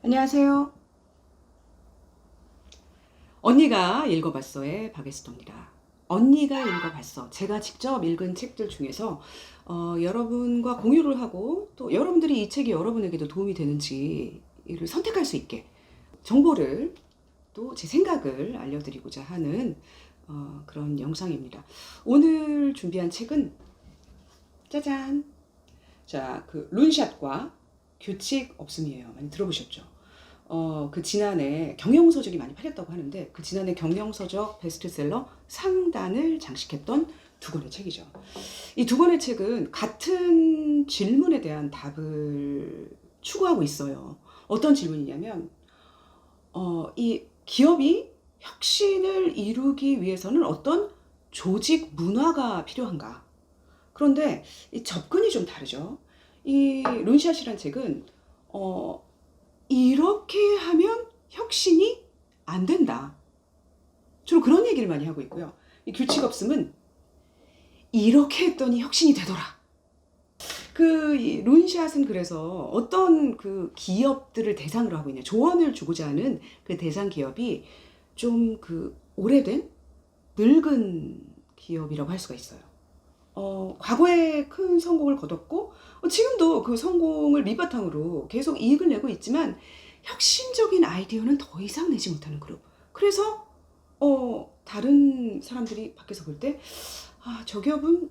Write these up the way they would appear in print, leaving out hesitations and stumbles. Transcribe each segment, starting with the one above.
안녕하세요. 언니가 읽어봤어의 박에스터입니다. 언니가 읽어봤어. 제가 직접 읽은 책들 중에서 여러분과 공유를 하고 또 여러분들이 이 책이 여러분에게도 도움이 되는지를 선택할 수 있게 정보를 또 제 생각을 알려드리고자 하는 그런 영상입니다. 오늘 준비한 책은 짜잔! 자, 그 룬샷과 규칙 없음이에요. 많이 들어보셨죠? 그 지난해 경영서적이 많이 팔렸다고 하는데 그 지난해 경영서적 베스트셀러 상단을 장식했던 두 권의 책이죠. 이 두 권의 책은 같은 질문에 대한 답을 추구하고 있어요. 어떤 질문이냐면 이 기업이 혁신을 이루기 위해서는 어떤 조직 문화가 필요한가? 그런데 이 접근이 좀 다르죠. 이 룬샷이란 책은 이렇게 하면 혁신이 안 된다. 주로 그런 얘기를 많이 하고 있고요. 이 규칙 없음은 이렇게 했더니 혁신이 되더라. 이 룬샷은 그래서 어떤 그 기업들을 대상으로 하고 있냐, 조언을 주고자 하는 그 대상 기업이 좀 오래된 늙은 기업이라고 할 수가 있어요. 과거에 큰 성공을 거뒀고 지금도 그 성공을 밑바탕으로 계속 이익을 내고 있지만 혁신적인 아이디어는 더 이상 내지 못하는 그룹. 그래서 다른 사람들이 밖에서 볼 때 저 기업은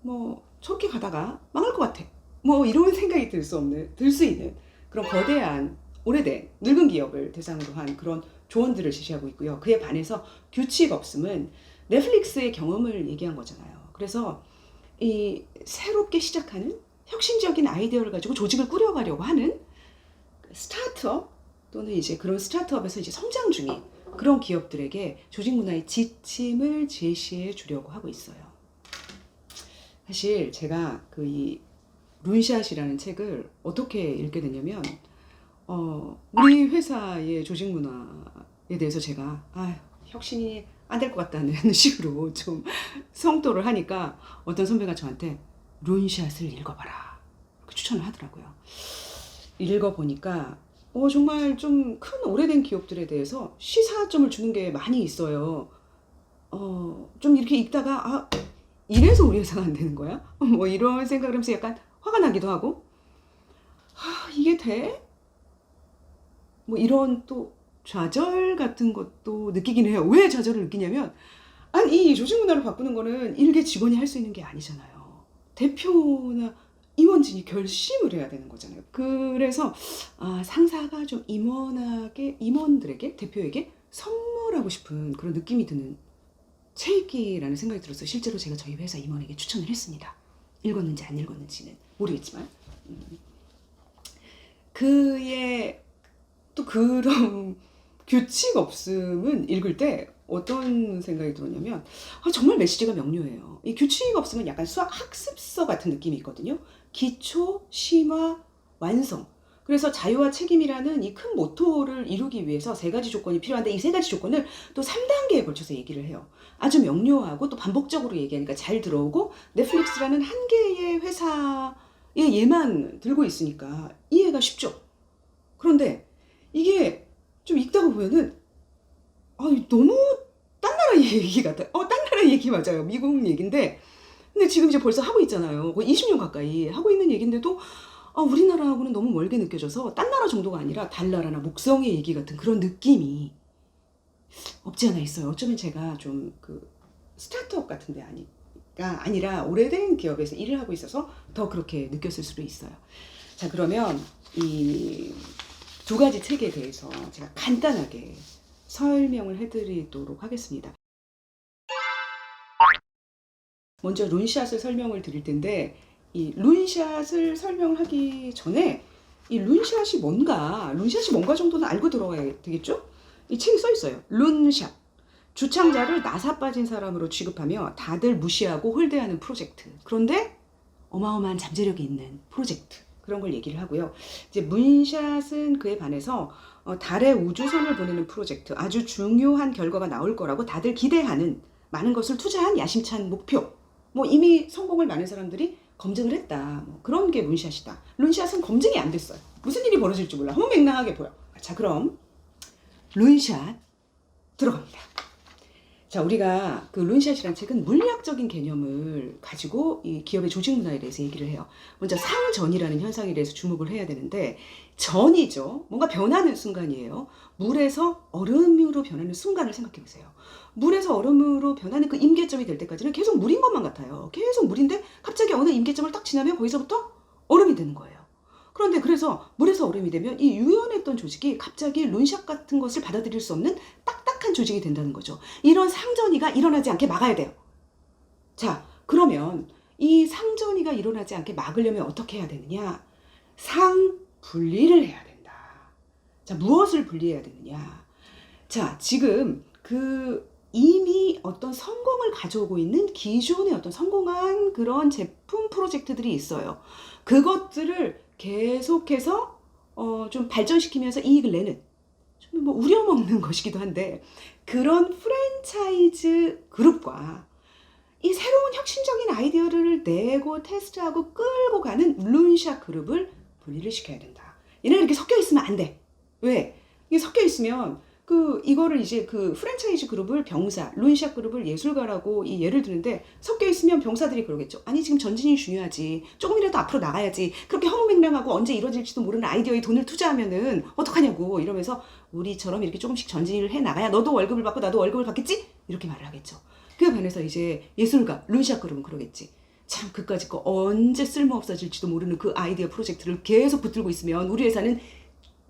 뭐 저렇게 가다가 망할 것 같아. 뭐 이런 생각이 들 수 있는 그런 거대한 오래된 늙은 기업을 대상으로 한 그런 조언들을 제시하고 있고요. 그에 반해서 규칙 없음은 넷플릭스의 경험을 얘기한 거잖아요. 그래서 이 새롭게 시작하는 혁신적인 아이디어를 가지고 조직을 꾸려가려고 하는 스타트업 또는 이제 그런 스타트업에서 이제 성장 중인 그런 기업들에게 조직 문화의 지침을 제시해 주려고 하고 있어요. 사실 제가 이 룬샷이라는 책을 어떻게 읽게 됐냐면 우리 회사의 조직 문화에 대해서 제가 혁신이 안 될 것 같다는 식으로 좀 성토를 하니까 어떤 선배가 저한테 룬샷을 읽어봐라 이렇게 추천을 하더라고요. 읽어보니까 정말 좀 큰 오래된 기업들에 대해서 시사점을 주는 게 많이 있어요. 좀 이렇게 읽다가 이래서 우리 회사가 안 되는 거야? 뭐 이런 생각을 하면서 약간 화가 나기도 하고 이게 돼? 뭐 이런 또 좌절 같은 것도 느끼긴 해요. 왜 좌절을 느끼냐면 이 조직 문화를 바꾸는 거는 일개 직원이 할 수 있는 게 아니잖아요. 대표나 임원진이 결심을 해야 되는 거잖아요. 그래서 상사가 좀 임원들에게 대표에게 선물하고 싶은 그런 느낌이 드는 책이라는 생각이 들었어요. 실제로 제가 저희 회사 임원에게 추천을 했습니다. 읽었는지 안 읽었는지는 모르겠지만 그의 또 그런 규칙 없음은 읽을 때 어떤 생각이 들었냐면 정말 메시지가 명료해요. 이 규칙 없음은 약간 수학 학습서 같은 느낌이 있거든요. 기초, 심화, 완성. 그래서 자유와 책임이라는 이 큰 모토를 이루기 위해서 세 가지 조건이 필요한데 이 세 가지 조건을 또 3단계에 걸쳐서 얘기를 해요. 아주 명료하고 또 반복적으로 얘기하니까 잘 들어오고 넷플릭스라는 한 개의 회사의 예만 들고 있으니까 이해가 쉽죠. 그런데 이게 좀 읽다가 보면은 너무 딴 나라 얘기 같아요. 딴 나라 얘기 맞아요. 미국 얘기인데 근데 지금 이제 벌써 하고 있잖아요. 거의 20년 가까이 하고 있는 얘기인데도 우리나라하고는 너무 멀게 느껴져서 딴 나라 정도가 아니라 달나라나 목성의 얘기 같은 그런 느낌이 없지 않아 있어요. 어쩌면 제가 좀 스타트업 같은 데 아니라 오래된 기업에서 일을 하고 있어서 더 그렇게 느꼈을 수도 있어요. 자, 그러면 이 두 가지 책에 대해서 제가 간단하게 설명을 해드리도록 하겠습니다. 먼저 룬샷을 설명을 드릴 텐데 이 룬샷을 설명하기 전에 이 룬샷이 뭔가 정도는 알고 들어가야 되겠죠? 이 책이 써 있어요. 룬샷. 주창자를 나사 빠진 사람으로 취급하며 다들 무시하고 홀대하는 프로젝트. 그런데 어마어마한 잠재력이 있는 프로젝트. 그런 걸 얘기를 하고요. 이제 문샷은 그에 반해서 달에 우주선을 보내는 프로젝트, 아주 중요한 결과가 나올 거라고 다들 기대하는 많은 것을 투자한 야심찬 목표. 뭐 이미 성공을 많은 사람들이 검증을 했다. 뭐 그런 게 문샷이다. 룬샷은 검증이 안 됐어요. 무슨 일이 벌어질지 몰라. 허무맹랑하게 보여. 자, 그럼 룬샷 들어갑니다. 자, 우리가 그 룬샷이라는 책은 물리학적인 개념을 가지고 이 기업의 조직 문화에 대해서 얘기를 해요. 먼저 상전이라는 현상에 대해서 주목을 해야 되는데, 전이죠. 뭔가 변하는 순간이에요. 물에서 얼음으로 변하는 순간을 생각해 보세요. 물에서 얼음으로 변하는 그 임계점이 될 때까지는 계속 물인 것만 같아요. 계속 물인데 갑자기 어느 임계점을 딱 지나면 거기서부터 얼음이 되는 거예요. 그런데 그래서 물에서 얼음이 되면 이 유연했던 조직이 갑자기 룬샷 같은 것을 받아들일 수 없는 딱딱한 조직이 된다는 거죠. 이런 상전이가 일어나지 않게 막아야 돼요. 자, 그러면 이 상전이가 일어나지 않게 막으려면 어떻게 해야 되느냐? 상분리를 해야 된다. 자, 무엇을 분리해야 되느냐? 자, 지금 이미 어떤 성공을 가져오고 있는 기존의 어떤 성공한 그런 제품 프로젝트들이 있어요. 그것들을 계속해서 좀 발전시키면서 이익을 내는, 좀 뭐 우려먹는 것이기도 한데, 그런 프랜차이즈 그룹과 이 새로운 혁신적인 아이디어를 내고 테스트하고 끌고 가는 룬샷 그룹을 분리를 시켜야 된다. 얘네가 이렇게 섞여 있으면 안 돼. 왜? 이게 섞여 있으면 이거를 이제 그 프랜차이즈 그룹을 병사, 룬샷 그룹을 예술가라고 이 예를 드는데, 섞여 있으면 병사들이 그러겠죠. 아니, 지금 전진이 중요하지. 조금이라도 앞으로 나가야지. 그렇게 허무맹랑하고 언제 이루어질지도 모르는 아이디어에 돈을 투자하면은 어떡하냐고 이러면서, 우리처럼 이렇게 조금씩 전진을 해 나가야 너도 월급을 받고 나도 월급을 받겠지? 이렇게 말을 하겠죠. 그에 반해서 이제 예술가, 룬샷 그룹은 그러겠지. 참, 그까짓 거 언제 쓸모없어질지도 모르는 그 아이디어 프로젝트를 계속 붙들고 있으면 우리 회사는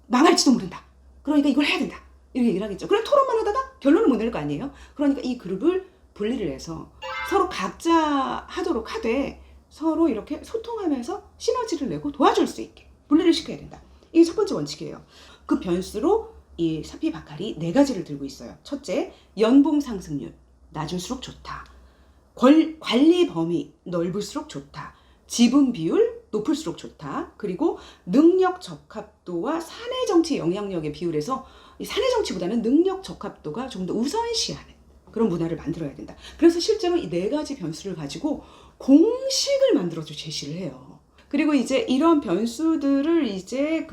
망할지도 모른다. 그러니까 이걸 해야 된다. 이렇게 얘기를 하겠죠. 그럼 토론만 하다가 결론을 못 낼 거 아니에요? 그러니까 이 그룹을 분리를 해서 서로 각자 하도록 하되, 서로 이렇게 소통하면서 시너지를 내고 도와줄 수 있게 분리를 시켜야 된다. 이게 첫 번째 원칙이에요. 그 변수로 이 사피 바칼이 4가지를 들고 있어요. 첫째, 연봉 상승률 낮을수록 좋다. 관리 범위 넓을수록 좋다. 지분 비율 높을수록 좋다. 그리고 능력 적합도와 사내 정치 영향력의 비율에서 이 사내 정치보다는 능력 적합도가 좀 더 우선시하는 그런 문화를 만들어야 된다. 그래서 실제로 이 4가지 변수를 가지고 공식을 만들어서 제시를 해요. 그리고 이제 이런 변수들을 이제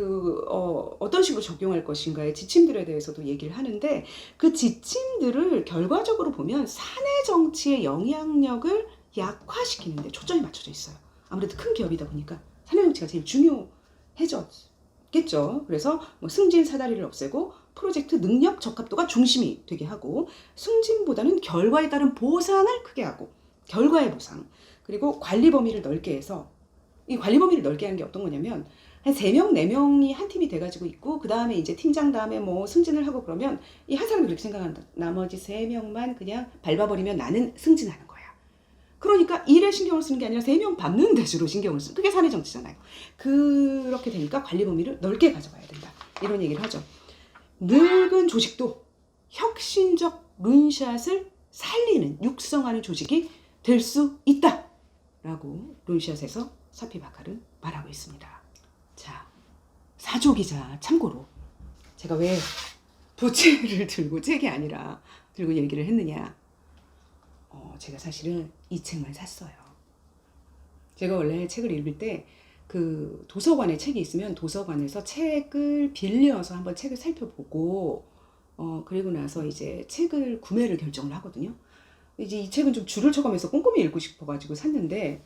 어떤 식으로 적용할 것인가의 지침들에 대해서도 얘기를 하는데, 그 지침들을 결과적으로 보면 사내 정치의 영향력을 약화시키는 데 초점이 맞춰져 있어요. 아무래도 큰 기업이다 보니까 사내 정치가 제일 중요해졌겠죠. 그래서 뭐 승진 사다리를 없애고 프로젝트 능력 적합도가 중심이 되게 하고, 승진보다는 결과에 따른 보상을 크게 하고, 결과의 보상, 그리고 관리 범위를 넓게 해서, 이 관리 범위를 넓게 하는 게 어떤 거냐면, 한 3명, 4명이 한 팀이 돼가지고 있고, 그 다음에 이제 팀장 다음에 뭐 승진을 하고 그러면 이 한 사람이 그렇게 생각한다. 나머지 3명만 그냥 밟아버리면 나는 승진하는 거야. 그러니까 일에 신경을 쓰는 게 아니라 3명 밟는 데 주로 신경을 쓰는, 그게 사내 정치잖아요. 그렇게 되니까 관리 범위를 넓게 가져가야 된다. 이런 얘기를 하죠. 늙은 조직도 혁신적 룬샷을 살리는, 육성하는 조직이 될 수 있다. 라고 룬샷에서 사피 바칼은 말하고 있습니다. 자, 사조기자 참고로 제가 왜 부채를 들고 책이 아니라 들고 얘기를 했느냐. 제가 사실은 이 책만 샀어요. 제가 원래 책을 읽을 때 그 도서관에 책이 있으면 도서관에서 책을 빌려서 한번 책을 살펴보고 그리고 나서 이제 책을 구매를 결정을 하거든요. 이제 이 책은 좀 줄을 쳐가면서 꼼꼼히 읽고 싶어가지고 샀는데,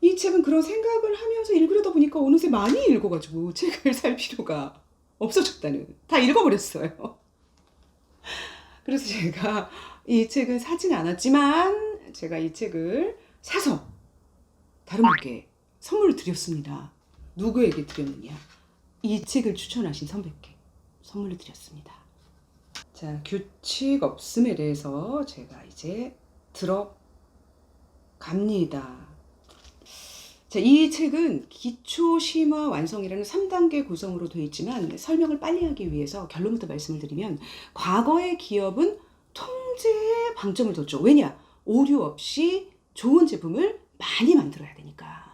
이 책은 그런 생각을 하면서 읽으려다 보니까 어느새 많이 읽어가지고 책을 살 필요가 없어졌다는, 다 읽어버렸어요. 그래서 제가 이 책은 사진 않았지만 제가 이 책을 사서 다른 분께 선물을 드렸습니다. 누구에게 드렸느냐? 이 책을 추천하신 선배께 선물을 드렸습니다. 자, 규칙 없음에 대해서 제가 이제 들어갑니다. 자, 이 책은 기초 심화 완성이라는 3단계 구성으로 되어 있지만, 설명을 빨리 하기 위해서 결론부터 말씀을 드리면, 과거의 기업은 통제에 방점을 뒀죠. 왜냐? 오류 없이 좋은 제품을 많이 만들어야 되니까.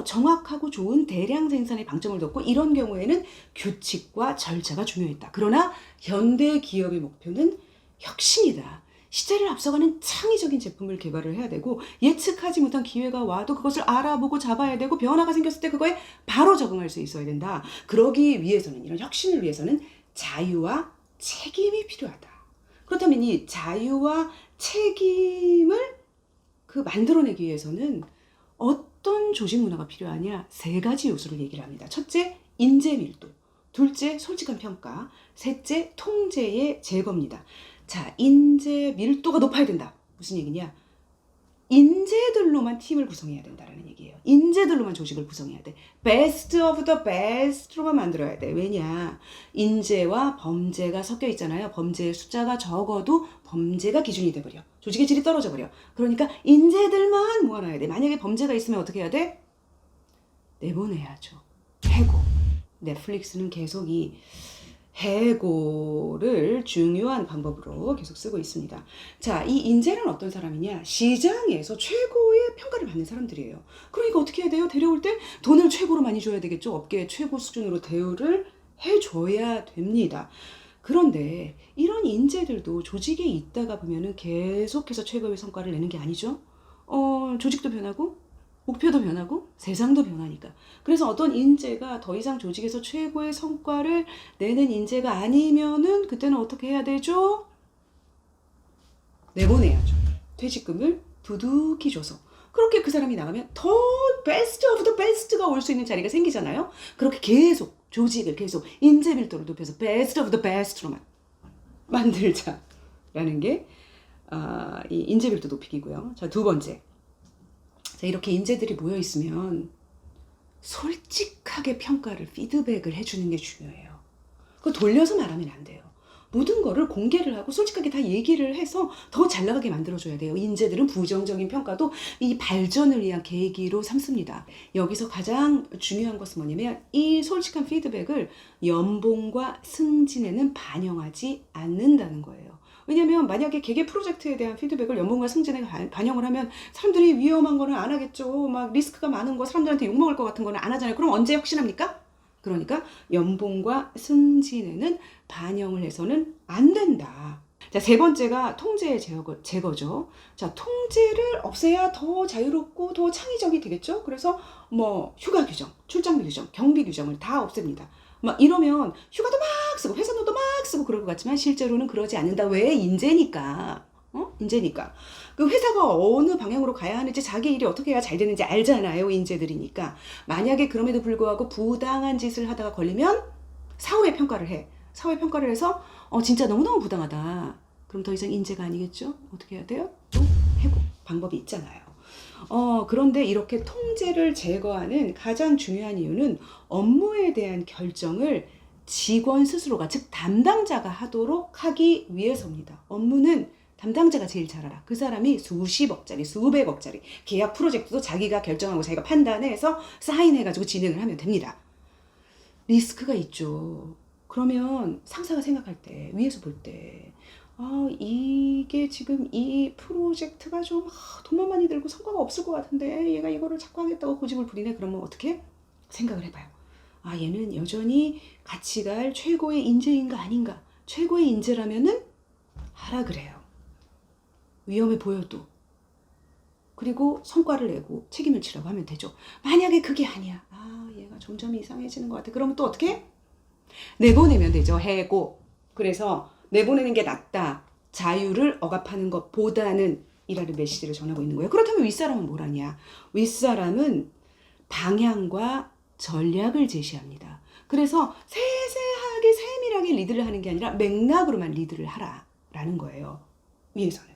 정확하고 좋은 대량 생산에 방점을 뒀고, 이런 경우에는 규칙과 절차가 중요했다. 그러나 현대 기업의 목표는 혁신이다. 시대를 앞서가는 창의적인 제품을 개발을 해야 되고, 예측하지 못한 기회가 와도 그것을 알아보고 잡아야 되고, 변화가 생겼을 때 그거에 바로 적응할 수 있어야 된다. 그러기 위해서는, 이런 혁신을 위해서는 자유와 책임이 필요하다. 그렇다면 이 자유와 책임을 만들어내기 위해서는 어떤 조직 문화가 필요하냐? 세 가지 요소를 얘기를 합니다. 첫째, 인재 밀도. 둘째, 솔직한 평가. 셋째, 통제의 제거입니다. 자, 인재 밀도가 높아야 된다. 무슨 얘기냐? 인재들로만 팀을 구성해야 된다라는 얘기예요. 인재들로만 조직을 구성해야 돼. 베스트 오브 더 베스트로만 만들어야 돼. 왜냐? 인재와 범죄가 섞여 있잖아요. 범죄의 숫자가 적어도 범죄가 기준이 돼버려. 조직의 질이 떨어져 버려. 그러니까 인재들만 모아놔야 돼. 만약에 범죄가 있으면 어떻게 해야 돼? 내보내야죠. 해고. 넷플릭스는 계속 이 해고를 중요한 방법으로 계속 쓰고 있습니다. 자, 이 인재는 어떤 사람이냐? 시장에서 최고의 평가를 받는 사람들이에요. 그러니까 어떻게 해야 돼요? 데려올 때 돈을 최고로 많이 줘야 되겠죠. 업계의 최고 수준으로 대우를 해줘야 됩니다. 그런데 이런 인재들도 조직에 있다가 보면은 계속해서 최고의 성과를 내는 게 아니죠. 조직도 변하고 목표도 변하고 세상도 변하니까. 그래서 어떤 인재가 더 이상 조직에서 최고의 성과를 내는 인재가 아니면은 그때는 어떻게 해야 되죠? 내보내야죠. 퇴직금을 두둑히 줘서. 그렇게 그 사람이 나가면 더 베스트 오브 더 베스트가 올 수 있는 자리가 생기잖아요. 그렇게 계속 조직을 계속 인재 밀도를 높여서 베스트 오브 더 베스트로만 만들자라는 게 이 인재 밀도 높이기고요. 자, 두 번째. 자, 이렇게 인재들이 모여 있으면 솔직하게 평가를, 피드백을 해주는 게 중요해요. 그거 돌려서 말하면 안 돼요. 모든 거를 공개를 하고 솔직하게 다 얘기를 해서 더 잘 나가게 만들어줘야 돼요. 인재들은 부정적인 평가도 이 발전을 위한 계기로 삼습니다. 여기서 가장 중요한 것은 뭐냐면 이 솔직한 피드백을 연봉과 승진에는 반영하지 않는다는 거예요. 왜냐면 만약에 개개 프로젝트에 대한 피드백을 연봉과 승진에 반영을 하면 사람들이 위험한 거는 안 하겠죠. 막 리스크가 많은 거, 사람들한테 욕먹을 것 같은 거는 안 하잖아요. 그럼 언제 혁신합니까? 그러니까 연봉과 승진에는 반영을 해서는 안 된다. 자, 세 번째가 통제의 제거죠. 자, 통제를 없애야 더 자유롭고 더 창의적이 되겠죠. 그래서 뭐 휴가 규정, 출장비 규정, 경비 규정을 다 없앱니다. 막 이러면 휴가도 막 쓰고 회사노도 막 쓰고 그럴 것 같지만 실제로는 그러지 않는다. 왜? 인재니까. 인재니까. 그 회사가 어느 방향으로 가야 하는지 자기 일이 어떻게 해야 잘 되는지 알잖아요. 인재들이니까. 만약에 그럼에도 불구하고 부당한 짓을 하다가 걸리면 사후에 평가를 해. 사후에 평가를 해서 진짜 너무너무 부당하다. 그럼 더 이상 인재가 아니겠죠? 어떻게 해야 돼요? 또 해고. 방법이 있잖아요. 그런데 이렇게 통제를 제거하는 가장 중요한 이유는 업무에 대한 결정을 직원 스스로가, 즉 담당자가 하도록 하기 위해서입니다. 업무는 담당자가 제일 잘 알아. 그 사람이 수십억짜리, 수백억짜리 계약 프로젝트도 자기가 결정하고 자기가 판단해서 사인해가지고 진행을 하면 됩니다. 리스크가 있죠. 그러면 상사가 생각할 때, 위에서 볼 때, 이게 지금 이 프로젝트가 좀 돈만 많이 들고 성과가 없을 것 같은데 얘가 이거를 자꾸 하겠다고 고집을 부리네. 그러면 어떻게 생각을 해봐요. 얘는 여전히 같이 갈 최고의 인재인가 아닌가. 최고의 인재라면은 하라 그래요. 위험해 보여도. 그리고 성과를 내고 책임을 지라고 하면 되죠. 만약에 그게 아니야. 얘가 점점 이상해지는 것 같아. 그러면 또 어떻게? 내보내면 되죠. 해고. 그래서 내보내는 게 낫다. 자유를 억압하는 것보다는 이라는 메시지를 전하고 있는 거예요. 그렇다면 윗사람은 뭘 하냐? 윗사람은 방향과 전략을 제시합니다. 그래서 세세하게 세밀하게 리드를 하는 게 아니라 맥락으로만 리드를 하라라는 거예요. 위에서는.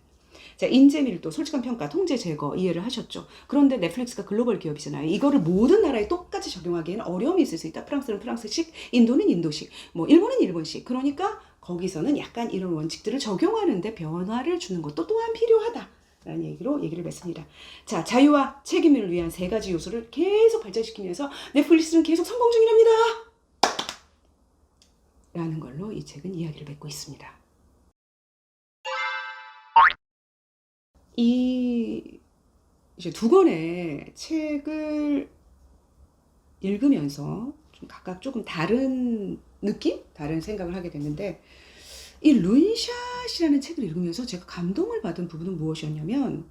자, 인재 밀도, 솔직한 평가, 통제 제거 이해를 하셨죠? 그런데 넷플릭스가 글로벌 기업이잖아요. 이거를 모든 나라에 똑같이 적용하기에는 어려움이 있을 수 있다. 프랑스는 프랑스식, 인도는 인도식, 뭐 일본은 일본식. 그러니까 거기서는 약간 이런 원칙들을 적용하는데 변화를 주는 것도 또한 필요하다. 라는 얘기로 얘기를 맺습니다. 자, 자유와 책임을 위한 세 가지 요소를 계속 발전시키면서 넷플릭스는 계속 성공 중이랍니다. 라는 걸로 이 책은 이야기를 맺고 있습니다. 이제 두 권의 책을 읽으면서 좀 각각 조금 다른 느낌? 다른 생각을 하게 됐는데, 이 룬샷이라는 책을 읽으면서 제가 감동을 받은 부분은 무엇이었냐면,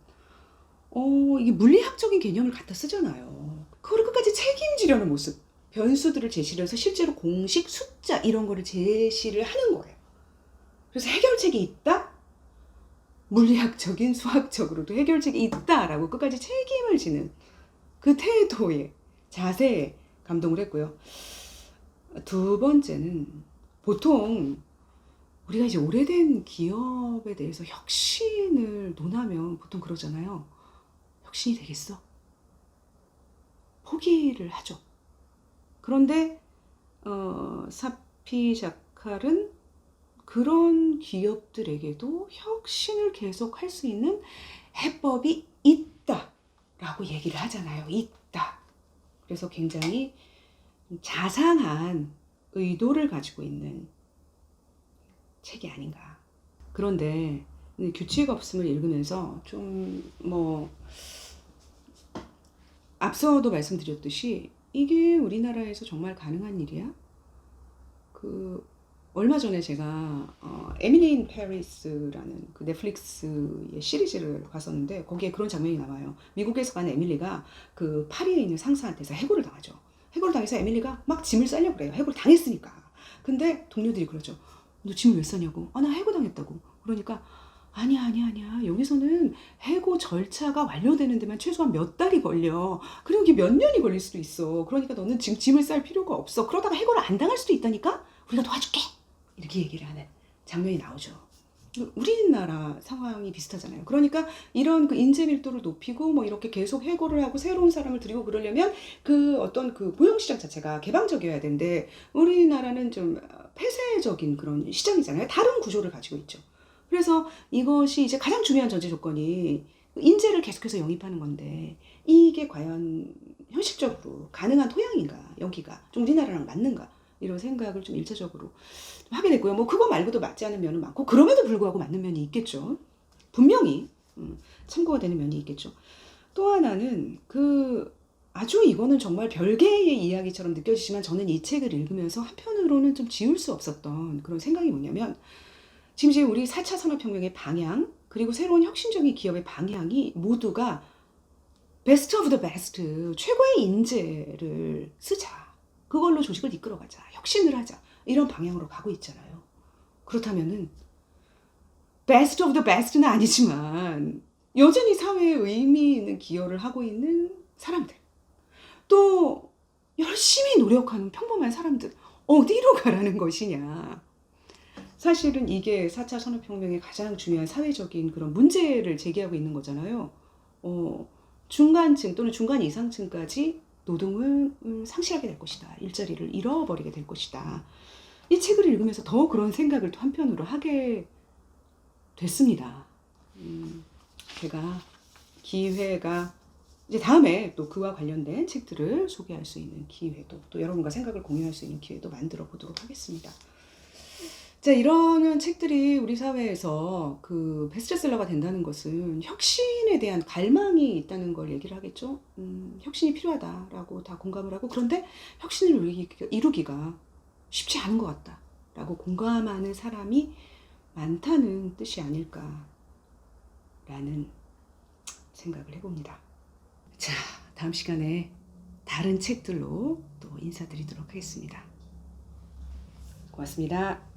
이게 물리학적인 개념을 갖다 쓰잖아요. 그걸 끝까지 책임지려는 모습. 변수들을 제시를 해서 실제로 공식 숫자 이런 거를 제시를 하는 거예요. 그래서 해결책이 있다? 물리학적인 수학적으로도 해결책이 있다라고 끝까지 책임을 지는 그 태도에 자세에 감동을 했고요. 두 번째는 보통 우리가 이제 오래된 기업에 대해서 혁신을 논하면 보통 그러잖아요. 혁신이 되겠어? 포기를 하죠. 그런데 사피자칼은 그런 기업들에게도 혁신을 계속 할 수 있는 해법이 있다라고 얘기를 하잖아요. 있다. 그래서 굉장히 자상한 의도를 가지고 있는 책이 아닌가. 그런데 규칙 없음을 읽으면서 좀 앞서도 말씀드렸듯이 이게 우리나라에서 정말 가능한 일이야? 얼마 전에 제가 에밀리 인 페리스라는 그 넷플릭스의 시리즈를 봤었는데 거기에 그런 장면이 나와요. 미국에서 가는 에밀리가 그 파리에 있는 상사한테서 해고를 당하죠. 해고를 당해서 에밀리가 막 짐을 싸려고 그래요. 해고를 당했으니까. 근데 동료들이 그러죠. 너 짐을 왜 싸냐고. 나 해고 당했다고. 그러니까 아니야. 여기서는 해고 절차가 완료되는 데만 최소한 몇 달이 걸려. 그리고 이게 몇 년이 걸릴 수도 있어. 그러니까 너는 지금 짐을 쌀 필요가 없어. 그러다가 해고를 안 당할 수도 있다니까? 우리가 도와줄게. 이렇게 얘기를 하는 장면이 나오죠. 우리나라 상황이 비슷하잖아요. 그러니까 이런 그 인재 밀도를 높이고 이렇게 계속 해고를 하고 새로운 사람을 들이고 그러려면 그 어떤 그 고용시장 자체가 개방적이어야 되는데 우리나라는 좀 폐쇄적인 그런 시장이잖아요. 다른 구조를 가지고 있죠. 그래서 이것이 이제 가장 중요한 전제 조건이 인재를 계속해서 영입하는 건데 이게 과연 현실적으로 가능한 토양인가, 여기가 좀 우리나라랑 맞는가 이런 생각을 좀 일차적으로 하게 됐고요. 그거 말고도 맞지 않은 면은 많고 그럼에도 불구하고 맞는 면이 있겠죠. 분명히 참고가 되는 면이 있겠죠. 또 하나는 아주 이거는 정말 별개의 이야기처럼 느껴지지만 저는 이 책을 읽으면서 한편으로는 좀 지울 수 없었던 그런 생각이 뭐냐면 지금 이제 우리 4차 산업혁명의 방향 그리고 새로운 혁신적인 기업의 방향이 모두가 베스트 오브 더 베스트 최고의 인재를 쓰자. 그걸로 조직을 이끌어가자. 혁신을 하자. 이런 방향으로 가고 있잖아요. 그렇다면은 베스트 오브 더 베스트는 아니지만 여전히 사회에 의미 있는 기여를 하고 있는 사람들 또 열심히 노력하는 평범한 사람들 어디로 가라는 것이냐. 사실은 이게 4차 산업혁명의 가장 중요한 사회적인 그런 문제를 제기하고 있는 거잖아요. 중간층 또는 중간 이상층까지 노동을 상실하게 될 것이다. 일자리를 잃어버리게 될 것이다. 이 책을 읽으면서 더 그런 생각을 또 한편으로 하게 됐습니다. 제가 기회가 이제 다음에 또 그와 관련된 책들을 소개할 수 있는 기회도 또 여러분과 생각을 공유할 수 있는 기회도 만들어 보도록 하겠습니다. 자, 이런 책들이 우리 사회에서 그 베스트셀러가 된다는 것은 혁신에 대한 갈망이 있다는 걸 얘기를 하겠죠. 혁신이 필요하다라고 다 공감을 하고 그런데 혁신을 이루기가 쉽지 않은 것 같다라고 공감하는 사람이 많다는 뜻이 아닐까라는 생각을 해봅니다. 자, 다음 시간에 다른 책들로 또 인사드리도록 하겠습니다. 고맙습니다.